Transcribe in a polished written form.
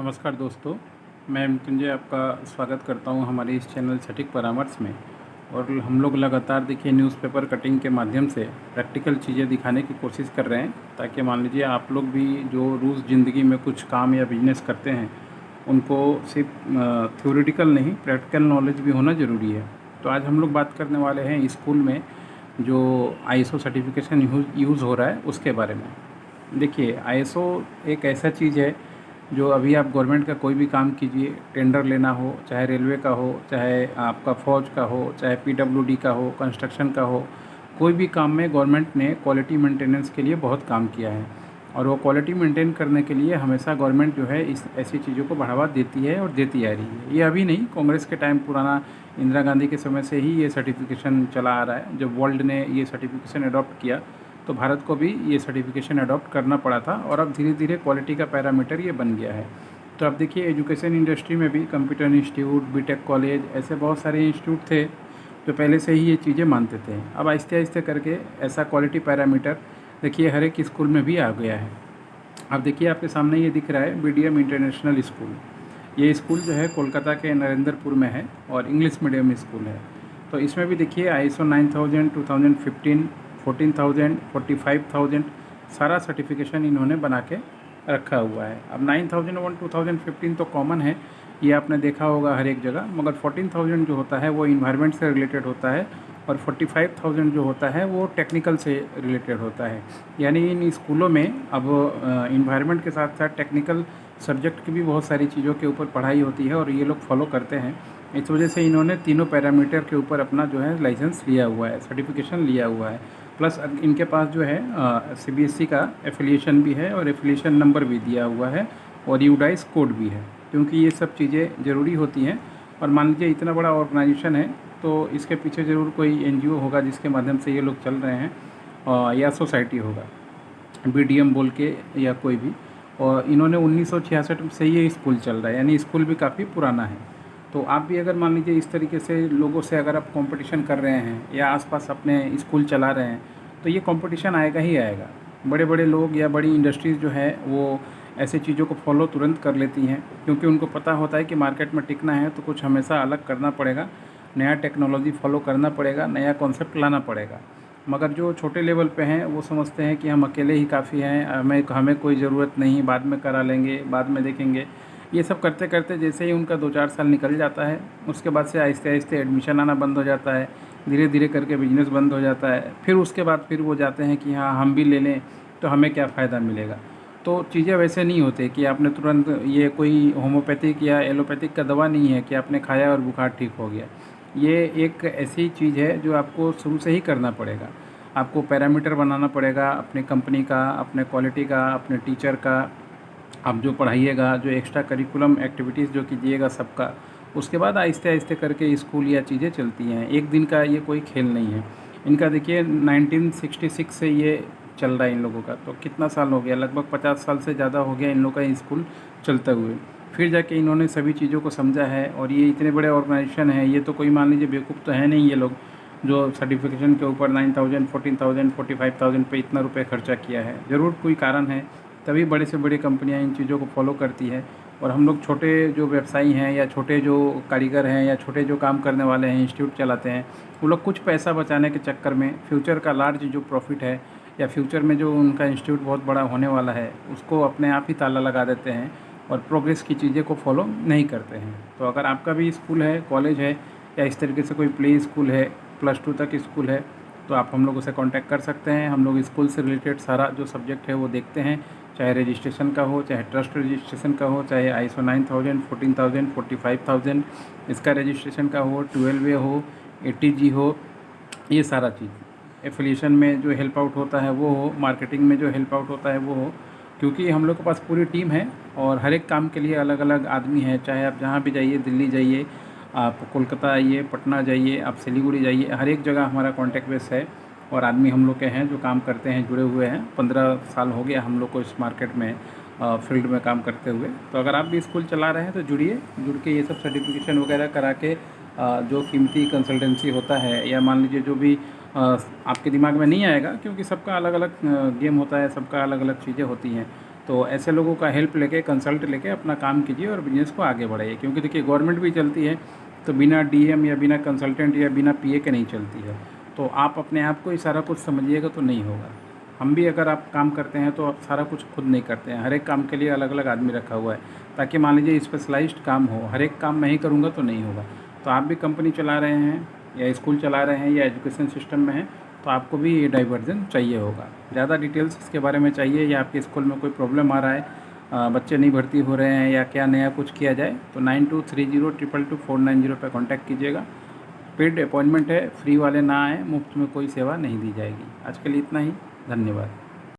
नमस्कार दोस्तों, मैं मृत्युंजय आपका स्वागत करता हूं हमारे इस चैनल सटीक परामर्श में। और हम लोग लगातार देखिए न्यूज़पेपर कटिंग के माध्यम से प्रैक्टिकल चीज़ें दिखाने की कोशिश कर रहे हैं, ताकि मान लीजिए आप लोग भी जो रोज़ ज़िंदगी में कुछ काम या बिजनेस करते हैं उनको सिर्फ थ्योरेटिकल नहीं, प्रैक्टिकल नॉलेज भी होना ज़रूरी है। तो आज हम लोग बात करने वाले हैं स्कूल में जो आईएसओ सर्टिफिकेशन यूज़ हो रहा है उसके बारे में। देखिए, आईएसओ एक ऐसा चीज़ है जो अभी आप गवर्नमेंट का कोई भी काम कीजिए, टेंडर लेना हो, चाहे रेलवे का हो, चाहे आपका फ़ौज का हो, चाहे पीडब्ल्यूडी का हो, कंस्ट्रक्शन का हो, कोई भी काम में गवर्नमेंट ने क्वालिटी मेंटेनेंस के लिए बहुत काम किया है। और वो क्वालिटी मेंटेन करने के लिए हमेशा गवर्नमेंट जो है इस ऐसी चीज़ों को बढ़ावा देती है और देती आ रही है। ये अभी नहीं, कांग्रेस के टाइम पुराना इंदिरा गांधी के समय से ही ये सर्टिफिकेशन चला आ रहा है। जब वर्ल्ड ने ये सर्टिफिकेशन अडॉप्ट किया तो भारत को भी ये सर्टिफिकेशन अडॉप्ट करना पड़ा था, और अब धीरे धीरे क्वालिटी का पैरामीटर ये बन गया है। तो अब देखिए, एजुकेशन इंडस्ट्री में भी कंप्यूटर इंस्टीट्यूट, बीटेक कॉलेज, ऐसे बहुत सारे इंस्टीट्यूट थे जो पहले से ही ये चीज़ें मानते थे। अब आहिस्ते आहिस्ते करके ऐसा क्वालिटी पैरामीटर देखिए हर एक स्कूल में भी आ गया है। अब देखिए, आपके सामने ये दिख रहा है बीडीएम इंटरनेशनल स्कूल। ये स्कूल जो है कोलकाता के नरेंद्रपुर में है और इंग्लिश मीडियम स्कूल है। तो इसमें भी देखिए आईएसओ 9000, 2015, 14,000, 45,000 सारा सर्टिफिकेशन इन्होंने बना के रखा हुआ है। अब 9001, 2015 तो कॉमन है, ये आपने देखा होगा हर एक जगह, मगर 14,000 जो होता है वो इन्वायरमेंट से रिलेटेड होता है, और 45,000 जो होता है वो टेक्निकल से रिलेटेड होता है। यानी इन स्कूलों में अब इन्वायरमेंट के साथ साथ टेक्निकल सब्जेक्ट की भी बहुत सारी चीज़ों के ऊपर पढ़ाई होती है, और ये लोग फॉलो करते हैं। इस वजह से इन्होंने तीनों पैरामीटर के ऊपर अपना जो है लाइसेंस लिया हुआ है, सर्टिफिकेशन लिया हुआ है। प्लस इनके पास जो है सीबीएसई का एफिलिएशन भी है, और एफिलिएशन नंबर भी दिया हुआ है, और यूडाइस कोड भी है, क्योंकि ये सब चीज़ें ज़रूरी होती हैं। और मान लीजिए इतना बड़ा ऑर्गेनाइजेशन है तो इसके पीछे ज़रूर कोई एनजीओ होगा जिसके माध्यम से ये लोग चल रहे हैं, या सोसाइटी होगा, बीडीएम बोल के, या कोई भी। और इन्होंने 1966 से ये स्कूल चल रहा है, यानी स्कूल भी काफ़ी पुराना है। तो आप भी अगर मान लीजिए इस तरीके से लोगों से अगर आप कंपटीशन कर रहे हैं या आसपास अपने स्कूल चला रहे हैं, तो ये कंपटीशन आएगा ही आएगा। बड़े बड़े लोग या बड़ी इंडस्ट्रीज़ जो है वो ऐसे चीज़ों को फॉलो तुरंत कर लेती हैं, क्योंकि उनको पता होता है कि मार्केट में टिकना है तो कुछ हमेशा अलग करना पड़ेगा, नया टेक्नोलॉजी फॉलो करना पड़ेगा, नया कॉन्सेप्ट लाना पड़ेगा। मगर जो छोटे लेवल पे हैं वो समझते हैं कि हम अकेले ही काफ़ी हैं, हमें कोई ज़रूरत नहीं, बाद में करा लेंगे, बाद में देखेंगे। ये सब करते करते जैसे ही उनका 2-4 साल निकल जाता है, उसके बाद से आहिस्ते आहिस्ते एडमिशन आना बंद हो जाता है, धीरे धीरे करके बिजनेस बंद हो जाता है। फिर उसके बाद फिर वो जाते हैं कि हाँ हम भी ले लें तो हमें क्या फ़ायदा मिलेगा। तो चीज़ें वैसे नहीं होते कि आपने तुरंत, ये कोई होम्योपैथिक या एलोपैथिक का दवा नहीं है कि आपने खाया और बुखार ठीक हो गया। ये एक ऐसी चीज़ है जो आपको शुरू से ही करना पड़ेगा। आपको पैरामीटर बनाना पड़ेगा अपनी कंपनी का, अपने क्वालिटी का, अपने टीचर का, आप जो पढ़ाइएगा, जो एक्स्ट्रा करिकुलम एक्टिविटीज़ जो कीजिएगा सबका। उसके बाद आहिस्ते आहिस्ते करके स्कूल या चीज़ें चलती हैं। एक दिन का ये कोई खेल नहीं है। इनका देखिए 1966 से ये चल रहा है इन लोगों का, तो कितना साल हो गया, लगभग 50 साल से ज़्यादा हो गया इन लोगों का स्कूल चलते हुए। फिर जाके इन्होंने सभी चीज़ों को समझा है, और ये इतने बड़े ऑर्गेनाइजेशन है, ये तो कोई मान लीजिए बेवकूफ़ तो है नहीं ये लोग, जो सर्टिफिकेशन के ऊपर 9000, 14,000, 45,000 पे इतना रुपये खर्चा किया है। ज़रूर कोई कारण है, तभी बड़े से बड़ी कंपनियां इन चीज़ों को फॉलो करती है। और हम लोग छोटे जो व्यवसायी हैं, या छोटे जो कारीगर हैं, या छोटे जो काम करने वाले हैं, इंस्टीट्यूट चलाते हैं, वो लोग कुछ पैसा बचाने के चक्कर में फ्यूचर का लार्ज जो प्रॉफिट है, या फ्यूचर में जो उनका इंस्टीट्यूट बहुत बड़ा होने वाला है, उसको अपने आप ही ताला लगा देते हैं और प्रोग्रेस की चीज़ें को फॉलो नहीं करते हैं। तो अगर आपका भी स्कूल है, कॉलेज है, या इस तरीके से कोई प्ले स्कूल है, +2 तक स्कूल है, तो आप हम लोगों से कांटेक्ट कर सकते हैं। हम लोग स्कूल से रिलेटेड सारा जो सब्जेक्ट है वो देखते हैं, चाहे रजिस्ट्रेशन का हो, चाहे ट्रस्ट रजिस्ट्रेशन का हो, चाहे आईएसओ 9000, 14,000, 45,000 इसका रजिस्ट्रेशन का हो, 12A हो, ATG हो, ये सारा चीज़। एफिलिएशन में जो हेल्प आउट होता है वो हो, मार्केटिंग में जो हेल्प आउट होता है वो हो, क्योंकि हम लोग के पास पूरी टीम है और हर एक काम के लिए अलग अलग आदमी है। चाहे आप जहाँ भी जाइए, दिल्ली जाइए, आप कोलकाता आइए, पटना जाइए, आप सिलीगुड़ी जाइए, हर एक जगह हमारा कॉन्टैक्ट बेस है, और आदमी हम लोग के हैं जो काम करते हैं, जुड़े हुए हैं। 15 साल हो गया हम लोग को इस मार्केट में, फील्ड में काम करते हुए। तो अगर आप भी स्कूल चला रहे हैं तो जुड़िए, जुड़ के ये सब सर्टिफिकेशन वगैरह करा के जो कीमती कंसल्टेंसी होता है, या मान लीजिए जो भी आपके दिमाग में नहीं आएगा, क्योंकि सबका अलग अलग गेम होता है, सबका अलग अलग चीज़ें होती हैं। तो ऐसे लोगों का हेल्प लेके, कंसल्ट लेके अपना काम कीजिए और बिज़नेस को आगे बढ़ाइए। क्योंकि देखिए गवर्नमेंट भी चलती है तो बिना डीएम या बिना कंसल्टेंट या बिना पीए के नहीं चलती है। तो आप अपने आप को ही सारा कुछ समझिएगा तो नहीं होगा। हम भी अगर आप काम करते हैं तो आप सारा कुछ खुद नहीं करते हैं, हर एक काम के लिए अलग अलग आदमी रखा हुआ है, ताकि मान लीजिए स्पेशलाइज्ड काम हो। हर एक काम मैं ही करूँगा तो नहीं होगा। तो आप भी कंपनी चला रहे हैं या स्कूल चला रहे हैं या एजुकेशन सिस्टम में हैं, तो आपको भी ये डाइवर्जन चाहिए होगा। ज़्यादा डिटेल्स इसके बारे में चाहिए या आपके स्कूल में कोई प्रॉब्लम आ रहा है, बच्चे नहीं भर्ती हो रहे हैं या क्या नया कुछ किया जाए, तो 9230222490 पर कॉन्टैक्ट कीजिएगा। पेड अपॉइंटमेंट है, फ्री वाले ना आएँ, मुफ्त में कोई सेवा नहीं दी जाएगी। आज के लिए इतना ही, धन्यवाद।